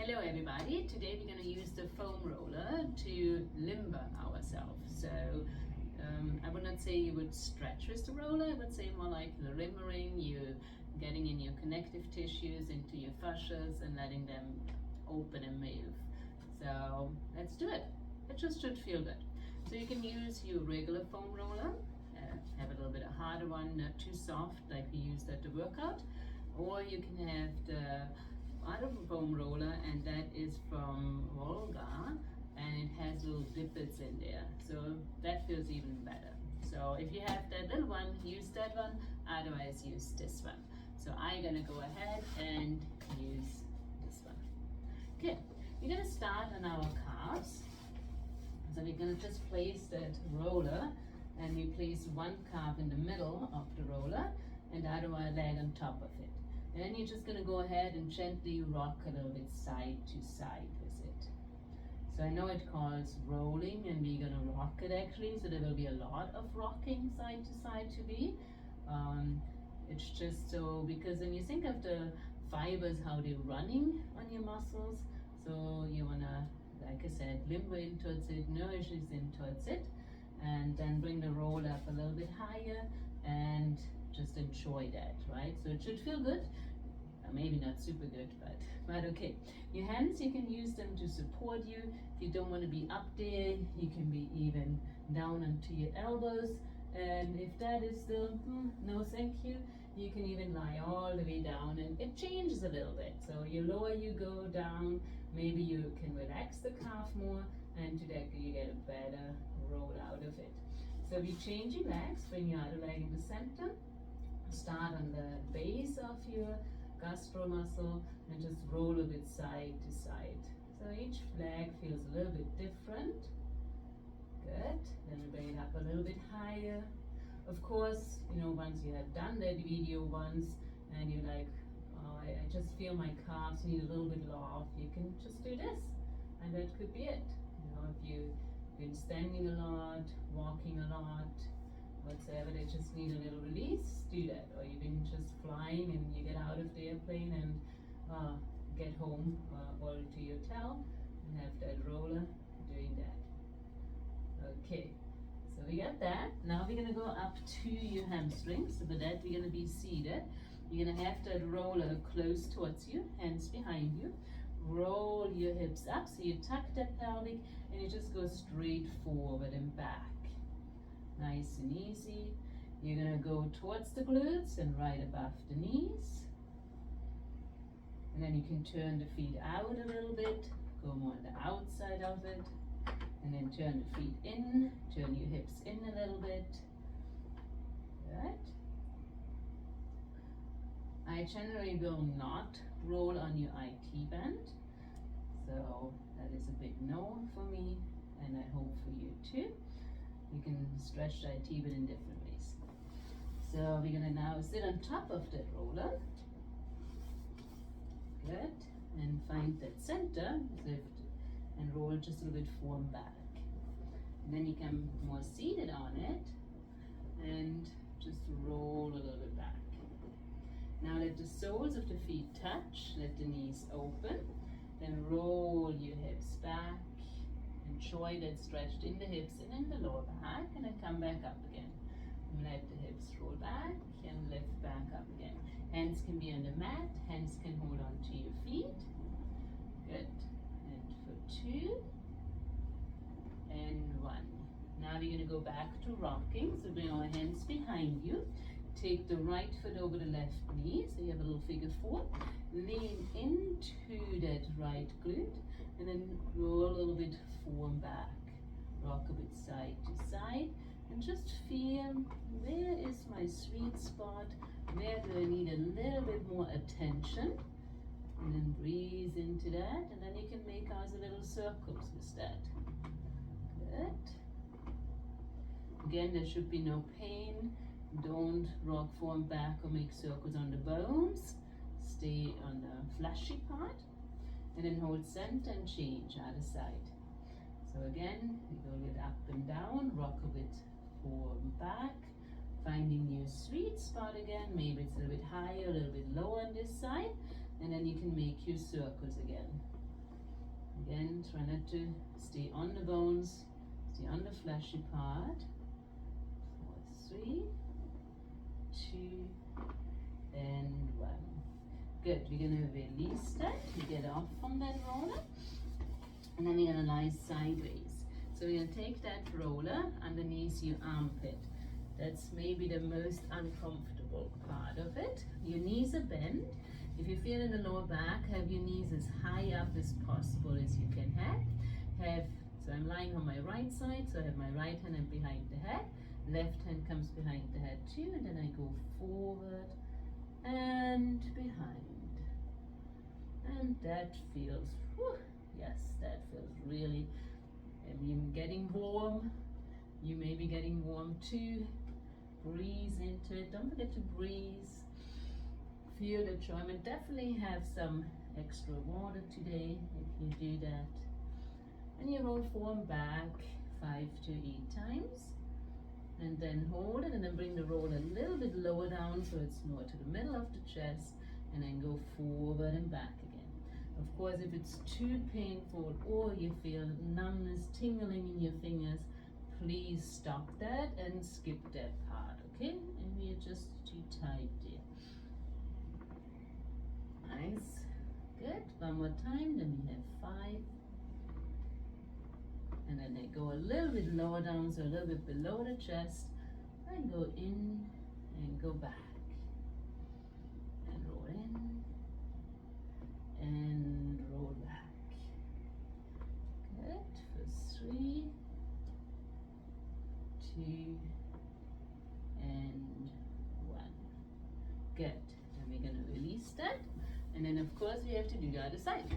Hello everybody, today we're going to use the foam roller to limber ourselves. So I would not say you would stretch with the roller, I would say more like limbering, you getting in your connective tissues into your fascias and letting them open and move. So let's do it. It just should feel good. So you can use your regular foam roller, have a little bit of harder one, not too soft like we used at the workout, or you can have the other foam roller, and that is from Volga, and it has little dippets in there, so that feels even better. So if you have that little one, use that one, otherwise use this one. So I'm gonna go ahead and use this one. Okay, we're gonna start on our calves. So we're gonna just place that roller, and we place one calf in the middle of the roller and the other leg on top of it. And then you're just going to go ahead and gently rock a little bit side to side with it. So I know it calls rolling, and we're going to rock it actually, so there will be a lot of rocking side to side to be. It's just so, because when you think of the fibers, how they're running on your muscles, so you want to, like I said, limber in towards it, nourishes in towards it, and then bring the roll up a little bit higher and just enjoy that, right? So it should feel good. Maybe not super good, but okay. Your hands, you can use them to support you. If you don't want to be up there, you can be even down onto your elbows. And if that is still no thank you, you can even lie all the way down, and it changes a little bit. So you lower, you go down, maybe you can relax the calf more, and to that you get a better roll out of it. So we change your legs, bring your other leg in the center, start on the base of your gastro muscle and just roll a bit side to side. So each leg feels a little bit different. Good. Then we bring it up a little bit higher. Of course, you know, once you have done that video once and you're like, oh, I just feel my calves need a little bit off, you can just do this, and that could be it. You know, if you've been standing a lot, walking a lot, whatsoever, they just need a little release, do that. Or you've been just flying and you get out of the airplane and get home or to your hotel and have that roller doing that. Okay, so we got that. Now we're gonna go up to your hamstrings. So for that we're gonna be seated. You're gonna have that roller close towards you, hands behind you. Roll your hips up, so you tuck that pelvic and you just go straight forward and back. Nice and easy. You're gonna go towards the glutes and right above the knees. And then you can turn the feet out a little bit, go more on the outside of it. And then turn the feet in, turn your hips in a little bit. Good. I generally will not roll on your IT band. So that is a big no for me, and I hope for you too. You can stretch the IT band in different ways. So we're gonna now sit on top of that roller. Good. And find that center, lift and roll just a little bit forward back. And then you come more seated on it and just roll a little bit back. Now let the soles of the feet touch, let the knees open, then roll your hips back. Enjoy that stretched in the hips and in the lower back, and then come back up again. And let the hips roll back and lift back up again. Hands can be on the mat, hands can hold on to your feet. Good. And for 2 and 1. Now we're going to go back to rocking. So bring our hands behind you. Take the right foot over the left knee, so you have a little figure 4. Lean into that right glute and then roll a little bit forward back. Rock a bit side to side and just feel, where is my sweet spot? Where do I need a little bit more attention? And then breathe into that, and then you can make us a little circles with that. Good. Again, there should be no pain. Don't rock forward back or make circles on the bones. Stay on the fleshy part. And then hold center and change other side. So again, we go a bit up and down, rock a bit forward and back. Finding your sweet spot again. Maybe it's a little bit higher, a little bit lower on this side. And then you can make your circles again. Again, try not to stay on the bones, stay on the fleshy part. 4, 3, 2, and 1. Good. We're going to release that. You get off from that roller. And then we're going to lie sideways. So we're going to take that roller underneath your armpit. That's maybe the most uncomfortable part of it. Your knees are bent. If you feel in the lower back, have your knees as high up as possible as you can have. So I'm lying on my right side, so I have my right hand behind the head. Left hand comes behind the head too, and then I go forward and behind. And that feels, whew, yes, that feels really, I'm getting warm. You may be getting warm too. Breathe into it. Don't forget to breathe. Feel the enjoyment. Definitely have some extra water today if you do that. And you roll forward back 5 to 8 times. And then hold it and then bring the roll a little bit lower down so it's more to the middle of the chest, and then go forward and back again. Of course, if it's too painful or you feel numbness, tingling in your fingers, please stop that and skip that part, okay? And we're just too tight there. Nice. Good. One more time. Then we have 5. And then they go a little bit lower down, so a little bit below the chest, and go in and go back. And roll in and roll back. Good. For 3, 2, and 1. Good. And we're going to release that. And then of course we have to do the other side.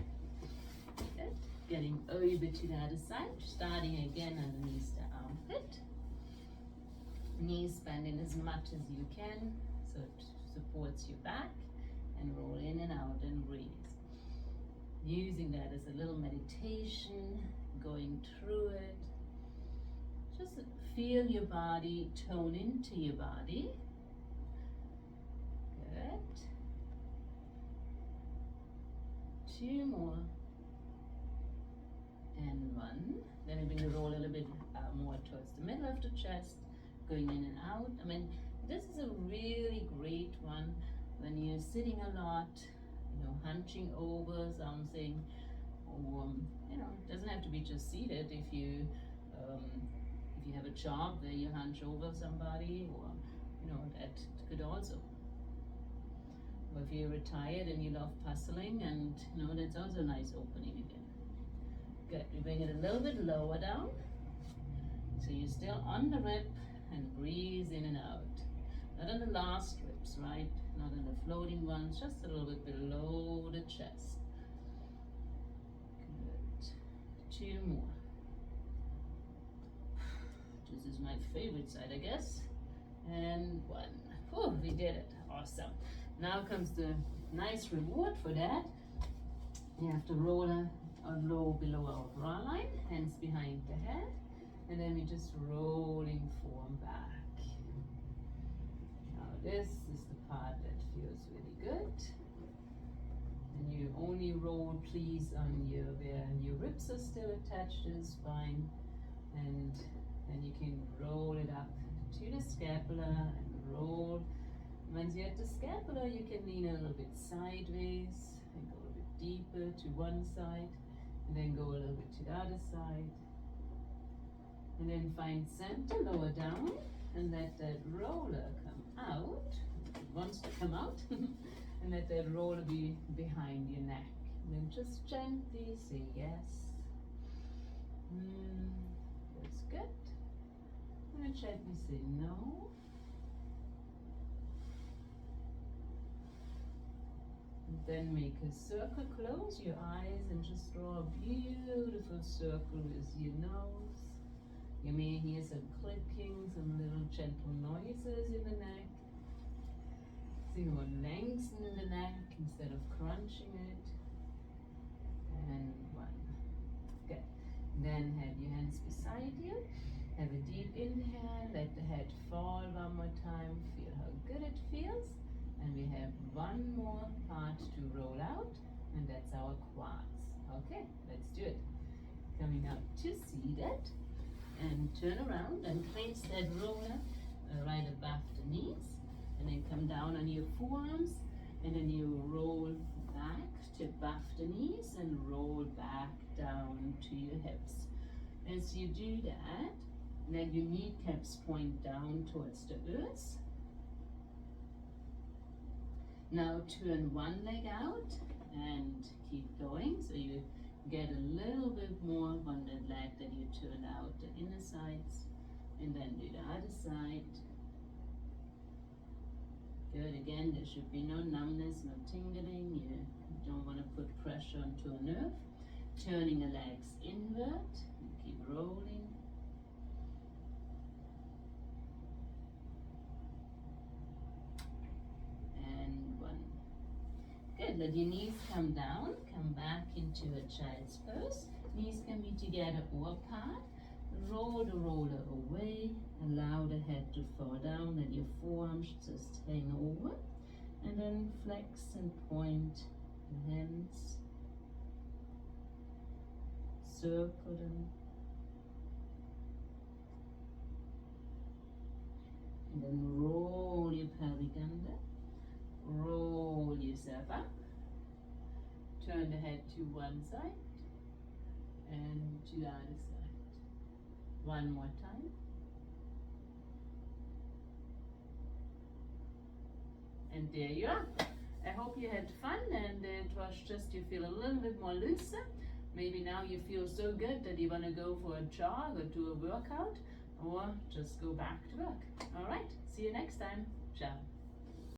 Good. Getting over to the other side, starting again underneath the armpit. Knees bending as much as you can so it supports your back, and roll in and out and breathe. Using that as a little meditation, going through it. Just feel your body, tone into your body. Good. 2 more. And 1. Then I bring the roll a little bit more towards the middle of the chest, going in and out. I mean, this is a really great one when you're sitting a lot, you know, hunching over something, or you know, it doesn't have to be just seated. If you have a job where you hunch over somebody, or you know, that could also. Or if you're retired and you love puzzling, and you know, that's also a nice opening again. Good. We bring it a little bit lower down, so you're still on the rib, and breathe in and out. Not on the last ribs, right? Not on the floating ones, just a little bit below the chest. Good. 2 more. This is my favorite side, I guess. And 1. Whew, we did it. Awesome. Now comes the nice reward for that. You have to roll a low below our bra line, hands behind the head, and then we're just rolling forward back. Now this is the part that feels really good. And you only roll, please, on where your ribs are still attached to the spine, and then you can roll it up to the scapula and roll. Once you're at the scapula, you can lean a little bit sideways and go a little bit deeper to one side, and then go a little bit to the other side, and then find center, lower down, and let that roller come out. It wants to come out. And let that roller be behind your neck, and then just gently say yes. That's good. And then gently say no. And then make a circle, close your eyes and just draw a beautiful circle with your nose. You may hear some clicking, some little gentle noises in the neck. So you want to lengthen the neck instead of crunching it. And 1. Good. Then have your hands beside you. Have a deep inhale, let the head fall one more time. Feel how good it feels. And we have 1 more part to roll out, and that's our quads. Okay? Okay, let's do it. Coming up to seated and turn around and place that roller right above the knees, and then come down on your forearms, and then you roll back to above the knees and roll back down to your hips. As you do that, let your kneecaps point down towards the earth. Now turn one leg out and keep going, so you get a little bit more on that leg that you turned out, the inner sides, and then do the other side. Good. Again, there should be no numbness, no tingling. You don't want to put pressure onto a nerve. Turning the legs inward, keep rolling. And one. Good. Let your knees come down, come back into a child's pose. Knees can be together or apart. Roll the roller away, allow the head to fall down, let your forearms just hang over, and then flex and point the hands, circle them, and then roll your pelvic under, roll yourself up, turn the head to one side and to the other side. One more time. And there you are. I hope you had fun, and it was just you feel a little bit more looser. Maybe now you feel so good that you want to go for a jog or do a workout, or just go back to work. All right, see you next time. Ciao.